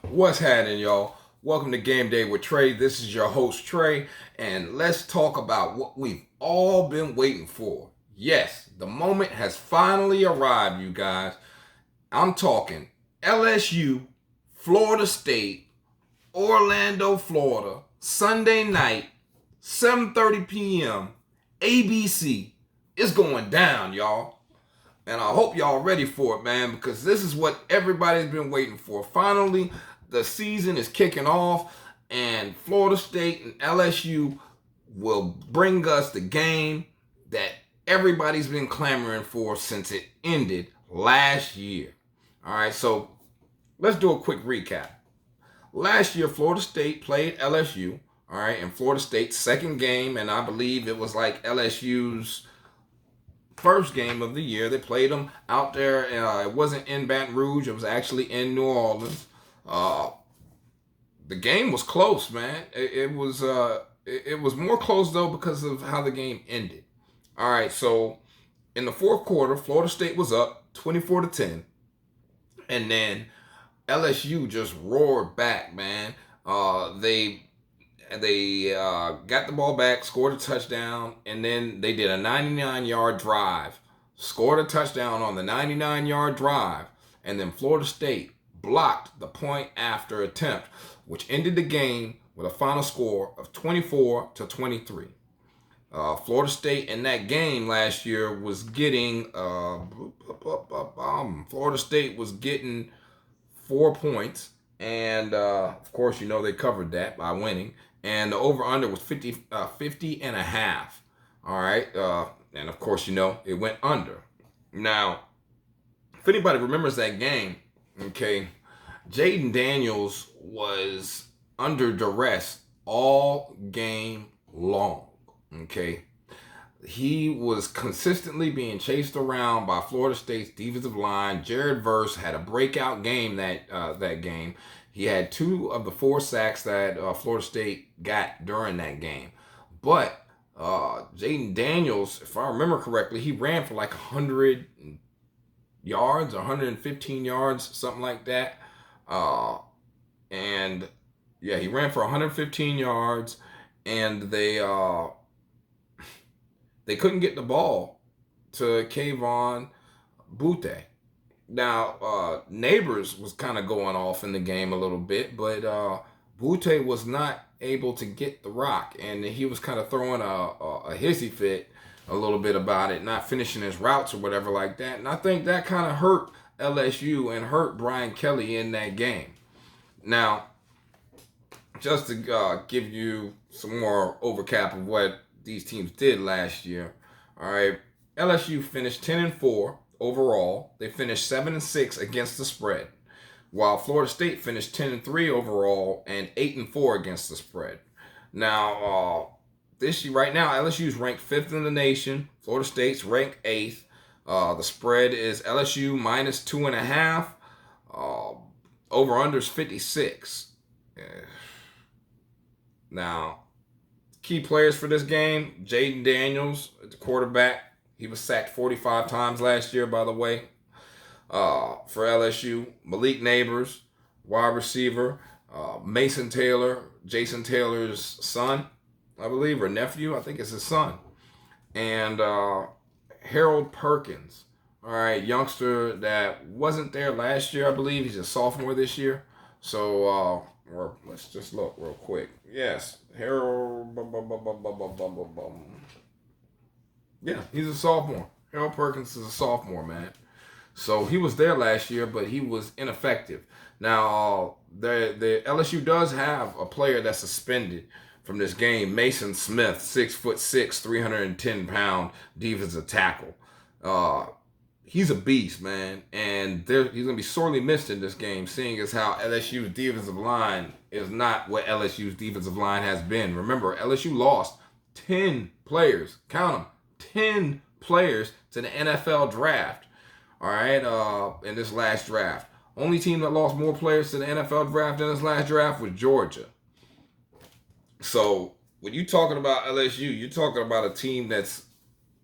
What's happening, y'all? Welcome to Game Day with Trey. This is your host, Trey, and let's talk about what we've all been waiting for. Yes, the moment has finally arrived, you guys. I'm talking LSU, Florida State, Orlando, Florida, Sunday night, 7:30 p.m., ABC. It's going down, y'all. And I hope y'all ready for it, man, because this is what everybody's been waiting for. Finally, the season is kicking off, and Florida State and LSU will bring us the game that everybody's been clamoring for since it ended last year. All right, so let's do a quick recap. Last year, Florida State played LSU, all right, in Florida State's second game, and I believe it was like LSU's first game of the year. They played them out there. It wasn't in Baton Rouge. It was actually in New Orleans. Uh, the game was close, man. It was more close though because of how the game ended. All right, so in the fourth quarter, Florida State was up 24-10, and then LSU just roared back, man. They got the ball back, scored a touchdown, and then they did a 99-yard drive, scored a touchdown on the 99-yard drive, and then Florida State blocked the point after attempt, which ended the game with a final score of 24-23. Florida State in that game last year was getting Florida State was getting 4 points, and of course, they covered that by winning. And the over-under was 50 and a half. All right. And of course, it went under. Now, if anybody remembers that game, okay, Jayden Daniels was under duress all game long. Okay. He was consistently being chased around by Florida State's defensive line. Jared Verse had a breakout game that game. He had 2 of the 4 sacks that Florida State got during that game. But Jayden Daniels, if I remember correctly, he ran for like 100 yards, 115 yards, something like that. And yeah, he ran for 115 yards, and they couldn't get the ball to Kayvon Butte. Now, Neighbors was kind of going off in the game a little bit, but Butte was not able to get the rock, and he was kind of throwing a hissy fit a little bit about it, not finishing his routes or whatever like that. And I think that kind of hurt LSU and hurt Brian Kelly in that game. Now, just to give you some more overcap of what these teams did last year, all right, LSU finished 10-4 overall. They finished 7-6 against the spread, while Florida State finished 10-3 overall and 8-4 against the spread. Now, this year, right now, LSU is ranked 5th in the nation. Florida State's ranked 8th. The spread is LSU minus 2.5. Over unders 56. Now, key players for this game: Jayden Daniels, the quarterback. He was sacked 45 times last year, by the way, for LSU. Malik Neighbors, wide receiver. Mason Taylor, Jason Taylor's son, I believe, or nephew. I think it's his son. And Harold Perkins, all right, youngster that wasn't there last year, I believe. He's a sophomore this year. So let's just look real quick. Yes, Harold. Yeah, he's a sophomore. Harold Perkins is a sophomore, man. So he was there last year, but he was ineffective. Now, the LSU does have a player that's suspended from this game, Mason Smith, 6'6", 310-pound defensive tackle. He's a beast, man, and he's going to be sorely missed in this game, seeing as how LSU's defensive line is not what LSU's defensive line has been. Remember, LSU lost 10 players, count them, 10 players to the NFL draft, all right, in this last draft. Only team that lost more players to the NFL draft in this last draft was Georgia. So when you're talking about LSU, you're talking about a team that's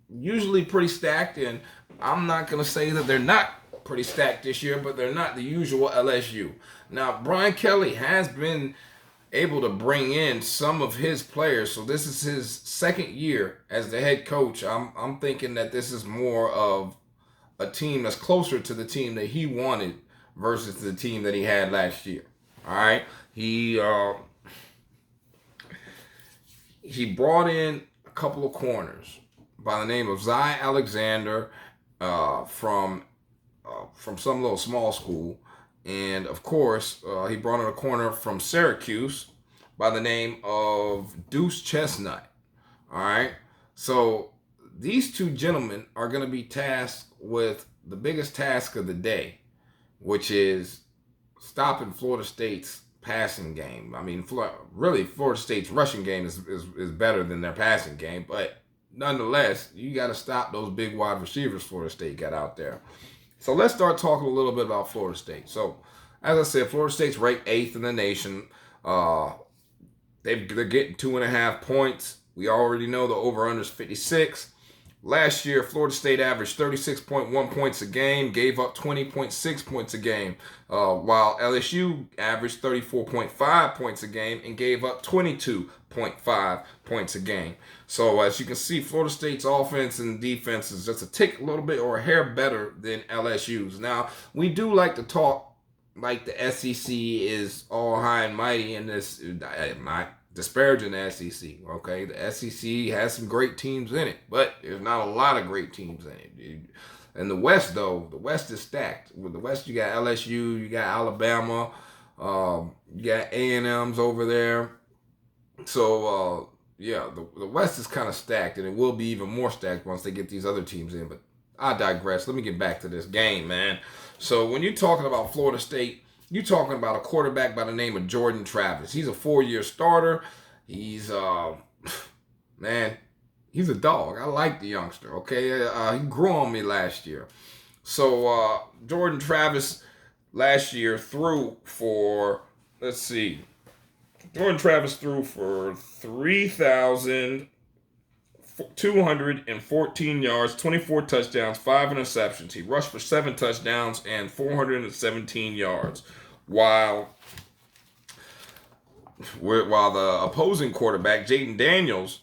usually pretty stacked, and I'm not going to say that they're not pretty stacked this year, but they're not the usual LSU. Now, Brian Kelly has been able to bring in some of his players, so this is his second year as the head coach. I'm thinking that this is more of a team that's closer to the team that he wanted versus the team that he had last year. All right, he brought in a couple of corners by the name of Zy Alexander from some little small school, and of course he brought in a corner from Syracuse by the name of Deuce Chestnut. All right, so these two gentlemen are going to be tasked with the biggest task of the day, which is stopping Florida State's passing game. I mean, really, Florida State's rushing game is better than their passing game, but nonetheless, you got to stop those big wide receivers Florida State got out there. So let's start talking a little bit about Florida State. So, as I said, Florida State's ranked 8th in the nation. They're getting 2.5 points. We already know the over-under is 56. Last year, Florida State averaged 36.1 points a game, gave up 20.6 points a game, while LSU averaged 34.5 points a game and gave up 22.5 points a game. So as you can see, Florida State's offense and defense is just a little bit or a hair better than LSU's. Now, we do like to talk like the SEC is all high and mighty in this. Not disparaging the SEC, okay? The SEC has some great teams in it, but there's not a lot of great teams in it. In the West, though, the West is stacked. With the West, you got LSU, you got Alabama, you got A&M's over there. So, yeah, the West is kind of stacked, and it will be even more stacked once they get these other teams in. But I digress. Let me get back to this game, man. So when you're talking about Florida State, you're talking about a quarterback by the name of Jayden Daniels. He's a 4-year starter. He's, man, he's a dog. I like the youngster, okay? He grew on me last year. So Jayden Daniels last year threw for, Jayden Daniels threw for 3,214 yards, 24 touchdowns, 5 interceptions. He rushed for 7 touchdowns and 417 yards. While the opposing quarterback, Jayden Daniels,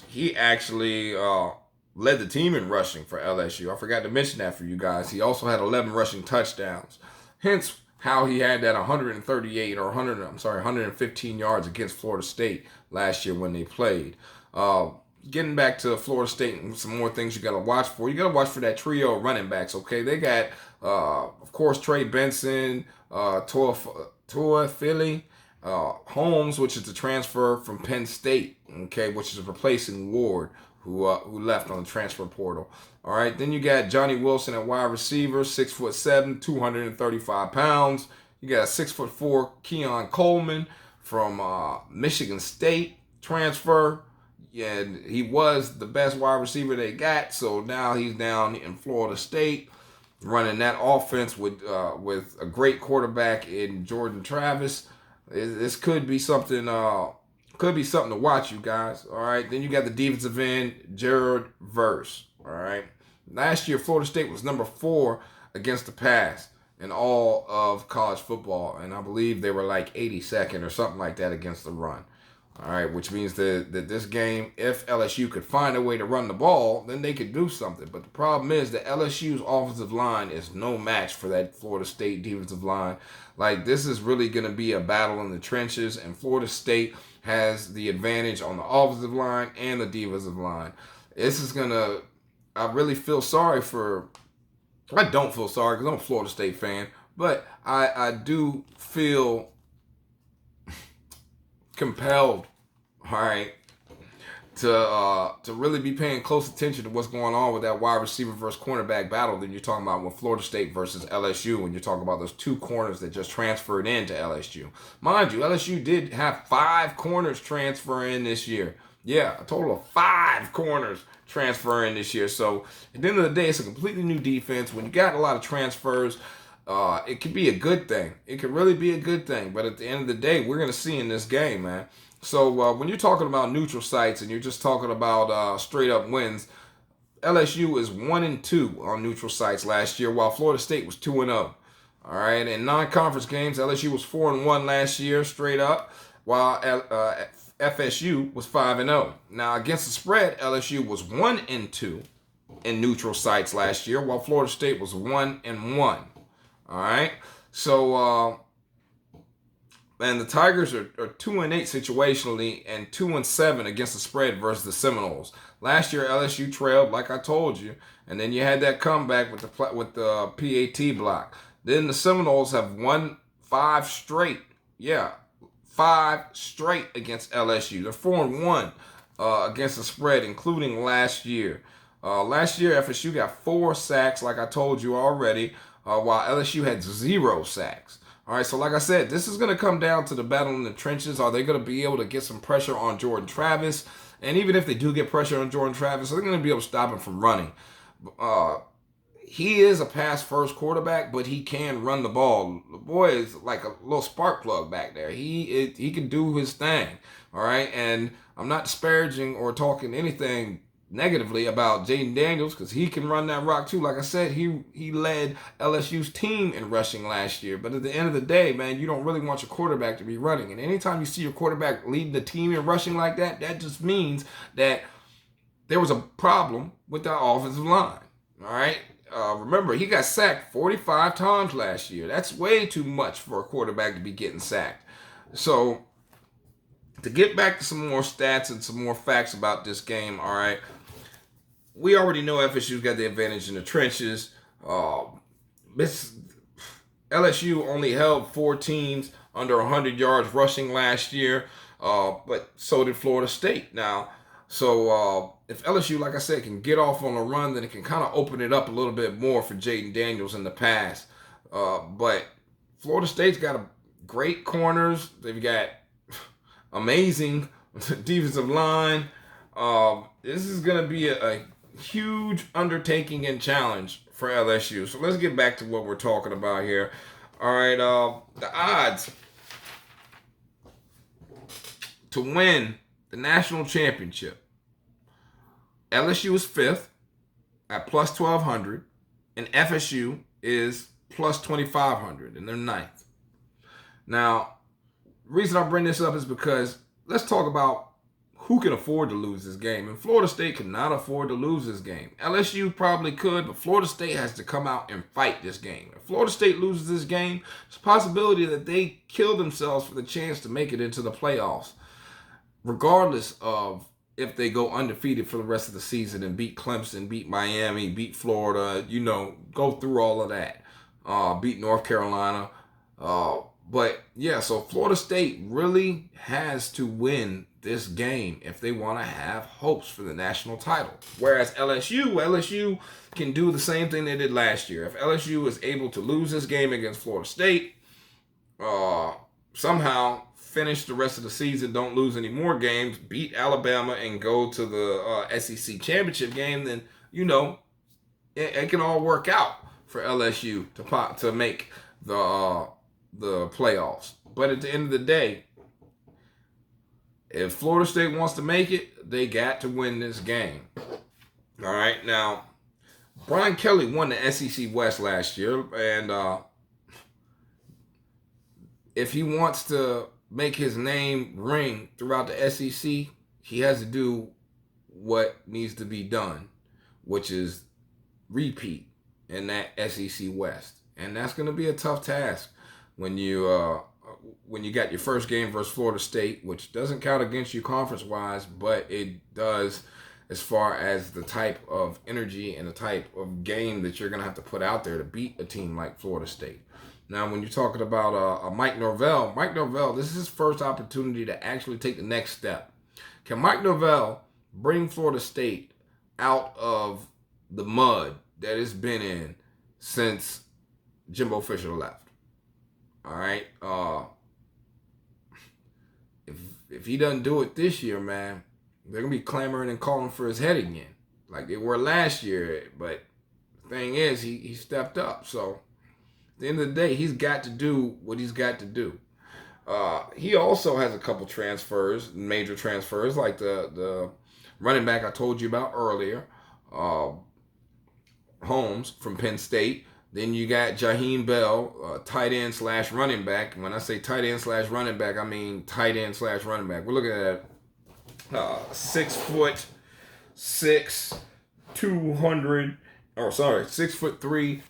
he actually led the team in rushing for LSU. I forgot to mention that for you guys. He also had 11 rushing touchdowns. Hence how he had that 115 yards against Florida State last year when they played. Getting back to Florida State and some more things you got to watch for. You got to watch for that trio of running backs, okay? They got, of course, Trey Benson, Tua Philly, Holmes, which is the transfer from Penn State, okay, which is replacing Ward, who left on the transfer portal. All right, then you got Johnny Wilson at wide receiver, 6'7", 235 pounds. You got 6'4" Keon Coleman from Michigan State transfer. Yeah, he was the best wide receiver they got, so now he's down in Florida State, running that offense with a great quarterback in Jayden Daniels. This could be something. Could be something to watch, you guys. All right. Then you got the defensive end, Jared Verse. All right. Last year, Florida State was number 4 against the pass in all of college football, and I believe they were like 82nd or something like that against the run. All right, which means that this game, if LSU could find a way to run the ball, then they could do something. But the problem is that LSU's offensive line is no match for that Florida State defensive line. Like, this is really going to be a battle in the trenches, and Florida State has the advantage on the offensive line and the defensive line. This is going to, I really feel sorry for, I don't feel sorry because I'm a Florida State fan, but I do feel compelled, all right, to really be paying close attention to what's going on with that wide receiver versus cornerback battle that you're talking about with Florida State versus LSU when you're talking about those 2 corners that just transferred into LSU. Mind you, LSU did have 5 corners transfer in this year. Yeah, a total of 5 corners transfer in this year. So at the end of the day, it's a completely new defense. When you got a lot of transfers, it could be a good thing. It could really be a good thing. But at the end of the day, we're going to see in this game, man. So when you're talking about neutral sites and you're just talking about straight up wins, LSU is 1-2 on neutral sites last year, while Florida State was 2-0. All right, in non-conference games, LSU was 4-1 last year, straight up, while FSU was 5-0. Now, against the spread, LSU was 1-2 in neutral sites last year, while Florida State was 1-1. All right, so and the Tigers are 2-8 situationally and 2-7 against the spread versus the Seminoles. Last year, LSU trailed, like I told you, and then you had that comeback with the PAT block. Then the Seminoles have won 5 straight. Yeah, 5 straight against LSU. They're 4-1 against the spread, including last year. Last year, FSU got 4 sacks, like I told you already, while LSU had 0 sacks. All right, so like I said, this is going to come down to the battle in the trenches. Are they going to be able to get some pressure on Jordan Travis? And even if they do get pressure on Jordan Travis, they're going to be able to stop him from running. He is a pass-first quarterback, but he can run the ball. The boy is like a little spark plug back there. He can do his thing, all right? And I'm not disparaging or talking anything negatively about Jayden Daniels because he can run that rock too. Like I said, he led LSU's team in rushing last year. But at the end of the day, man, you don't really want your quarterback to be running. And anytime you see your quarterback leading the team in rushing like that, that just means that there was a problem with the offensive line, all right? Remember, he got sacked 45 times last year. That's way too much for a quarterback to be getting sacked. So, to get back to some more stats and some more facts about this game, all right, we already know FSU's got the advantage in the trenches. LSU only held 4 teams under 100 yards rushing last year, but so did Florida State. Now, so if LSU, like I said, can get off on a run, then it can kind of open it up a little bit more for Jayden Daniels in the pass. But Florida State's got great corners. They've got amazing defensive line. This is going to be a huge undertaking and challenge for LSU. So let's get back to what we're talking about here. All right, the odds to win the national championship. LSU is 5th at plus 1,200, and FSU is plus 2,500, and they're 9th. Now, the reason I bring this up is because let's talk about who can afford to lose this game. And Florida State cannot afford to lose this game. LSU probably could, but Florida State has to come out and fight this game. If Florida State loses this game, there's a possibility that they kill themselves for the chance to make it into the playoffs, regardless of if they go undefeated for the rest of the season and beat Clemson, beat Miami, beat Florida, go through all of that, beat North Carolina. But yeah, so Florida State really has to win this game if they want to have hopes for the national title. Whereas LSU can do the same thing they did last year. If LSU is able to lose this game against Florida State, somehow finish the rest of the season, don't lose any more games, beat Alabama, and go to the SEC championship game, then, it can all work out for LSU to make the playoffs. But at the end of the day, if Florida State wants to make it, they got to win this game. All right, now, Brian Kelly won the SEC West last year, and if he wants to make his name ring throughout the SEC, he has to do what needs to be done, which is repeat in that SEC West. And that's going to be a tough task when you got your first game versus Florida State, which doesn't count against you conference-wise, but it does as far as the type of energy and the type of game that you're going to have to put out there to beat a team like Florida State. Now, when you're talking about Mike Norvell, this is his first opportunity to actually take the next step. Can Mike Norvell bring Florida State out of the mud that it's been in since Jimbo Fisher left? All right. If he doesn't do it this year, man, they're going to be clamoring and calling for his head again, like they were last year. But the thing is, he stepped up. So at the end of the day, he's got to do what he's got to do. He also has a couple transfers, major transfers, like the running back I told you about earlier. Holmes from Penn State. Then you got Jaheim Bell, tight end slash running back. When I say tight end slash running back, I mean tight end slash running back. We're looking at 6'6", 6'3",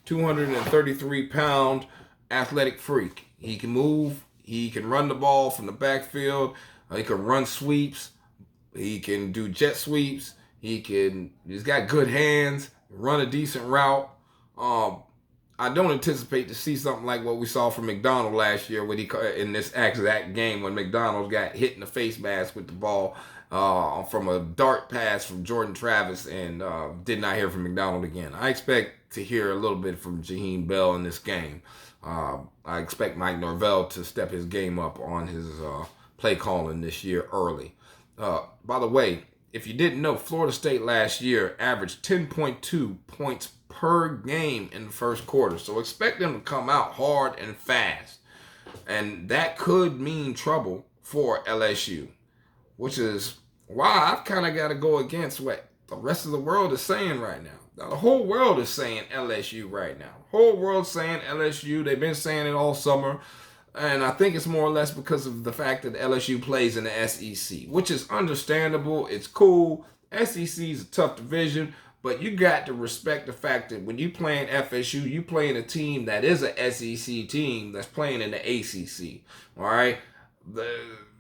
233-pound athletic freak. He can move. He can run the ball from the backfield. He can run sweeps. He can do jet sweeps. He's got good hands. Run a decent route. I don't anticipate to see something like what we saw from McDonald last year when in this exact game when McDonald got hit in the face mask with the ball from a dart pass from Jordan Travis and did not hear from McDonald again. I expect to hear a little bit from Jaheim Bell in this game. I expect Mike Norvell to step his game up on his play calling this year early. By the way, if you didn't know, Florida State last year averaged 10.2 points per game in the first quarter. So expect them to come out hard and fast. And that could mean trouble for LSU, which is why I've kind of got to go against what the rest of the world is saying right now. Now, the whole world is saying LSU right now. The whole world's saying LSU. They've been saying it all summer. And I think it's more or less because of the fact that LSU plays in the SEC, which is understandable. It's cool. SEC is a tough division, but you got to respect the fact that when you playing FSU, you playing a team that is a SEC team that's playing in the ACC. All right?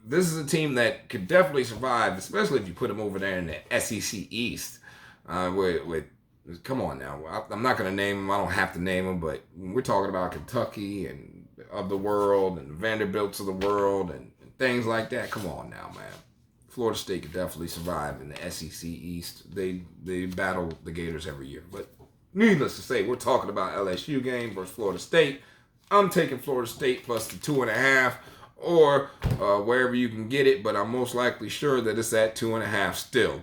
This is a team that could definitely survive, especially if you put them over there in the SEC East. Come on now. I'm not going to name them. I don't have to name them, but we're talking about Kentucky and of the world and Vanderbilts of the world and things like that. Come on now, man. Florida State could definitely survive in the SEC East. They battle the Gators every year. But needless to say, we're talking about LSU game versus Florida State. I'm taking Florida State plus the 2.5 or wherever you can get it, but I'm most likely sure that it's at 2.5 still.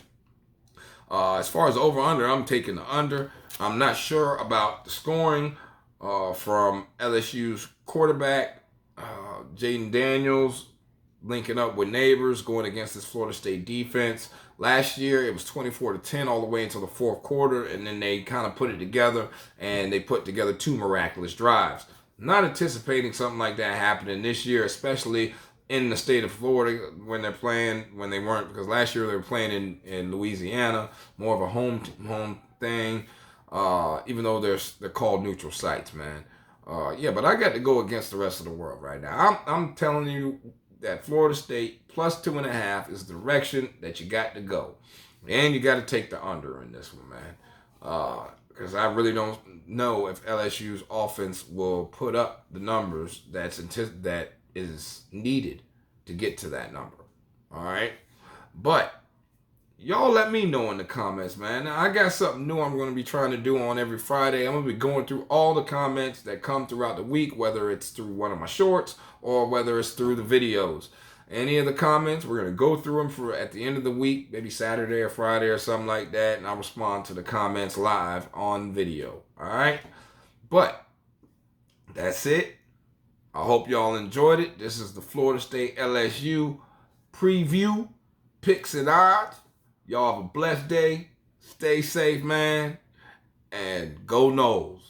As far as over-under, I'm taking the under. I'm not sure about the scoring from LSU's quarterback, Jayden Daniels, linking up with Neighbors, going against this Florida State defense. Last year, it was 24-10 all the way until the fourth quarter, and then they kind of put it together, and they put together 2 miraculous drives. Not anticipating something like that happening this year, especially in the state of Florida when they weren't, because last year they were playing in Louisiana, more of a home thing, even though they're called neutral sites, man. But I got to go against the rest of the world right now. I'm telling you that Florida State plus 2.5 is the direction that you got to go. And you got to take the under in this one, man. Because I really don't know if LSU's offense will put up the numbers that is needed to get to that number. All right? But y'all let me know in the comments, man. Now, I got something new I'm going to be trying to do on every Friday. I'm going to be going through all the comments that come throughout the week, whether it's through one of my shorts or whether it's through the videos. Any of the comments, we're going to go through them at the end of the week, maybe Saturday or Friday or something like that, and I'll respond to the comments live on video. All right? But that's it. I hope y'all enjoyed it. This is the Florida State LSU preview, picks and odds. Y'all have a blessed day. Stay safe, man. And go Noles.